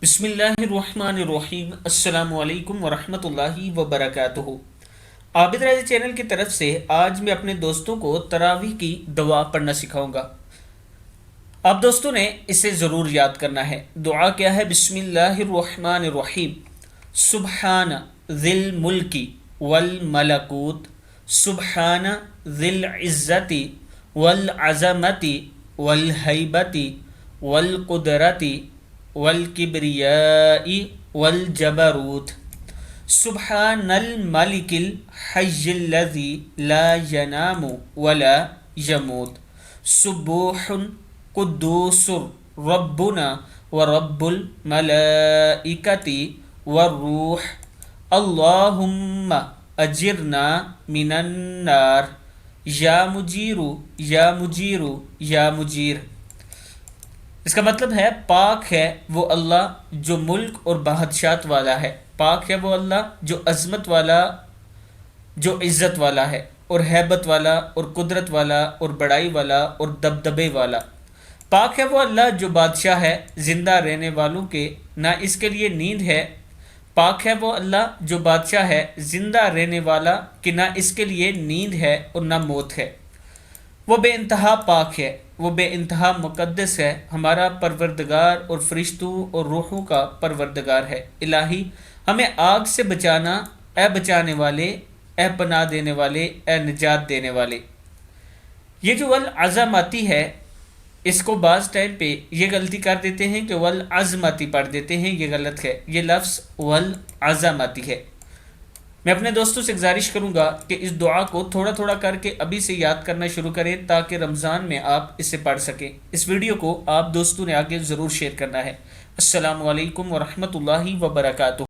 بسم اللہ الرحمن الرحیم۔ السلام علیکم ورحمۃ اللہ وبرکاتہ۔ عابد راضی چینل کی طرف سے آج میں اپنے دوستوں کو تراویح کی دعا پڑھنا سکھاؤں گا۔ آپ دوستوں نے اسے ضرور یاد کرنا ہے۔ دعا کیا ہے؟ بسم اللہ الرحمن الرحیم۔ سبحان ذی الملک والملکوت، سبحان ذی العزت والعظمت والہیبت والقدرت والکبریاء والجبروت، سبحان الملک الحی الذی لا ینام ولا یموت، سبوح قدوس ربنا ورب الملائکۃ والروح، اللہم اجرنا من النار، یا مجیر یا مجیر یا مجیر۔ اس کا مطلب ہے پاک ہے وہ اللہ جو ملک اور بادشاہت والا ہے، پاک ہے وہ اللہ جو عظمت والا، جو عزت والا ہے، اور ہیبت والا، اور قدرت والا، اور بڑائی والا، اور دبدبے والا۔ پاک ہے وہ اللہ جو بادشاہ ہے زندہ رہنے والوں کے، نہ اس کے لیے نیند ہے۔ پاک ہے وہ اللہ جو بادشاہ ہے زندہ رہنے والا کہ نہ اس کے لیے نیند ہے اور نہ موت ہے۔ وہ بے انتہا پاک ہے، وہ بے انتہا مقدس ہے، ہمارا پروردگار اور فرشتوں اور روحوں کا پروردگار ہے۔ الہی ہمیں آگ سے بچانا، اے بچانے والے، اے پناہ دینے والے، اے نجات دینے والے۔ یہ جو والعظمتی ہے، اس کو بعض ٹائم پہ یہ غلطی کر دیتے ہیں کہ والعظمتی پڑھ دیتے ہیں، یہ غلط ہے۔ یہ لفظ والعظمتی ہے۔ میں اپنے دوستوں سے گزارش کروں گا کہ اس دعا کو تھوڑا تھوڑا کر کے ابھی سے یاد کرنا شروع کریں تاکہ رمضان میں آپ اسے پڑھ سکیں۔ اس ویڈیو کو آپ دوستوں نے آگے ضرور شیئر کرنا ہے۔ السلام علیکم ورحمۃ اللہ وبرکاتہ۔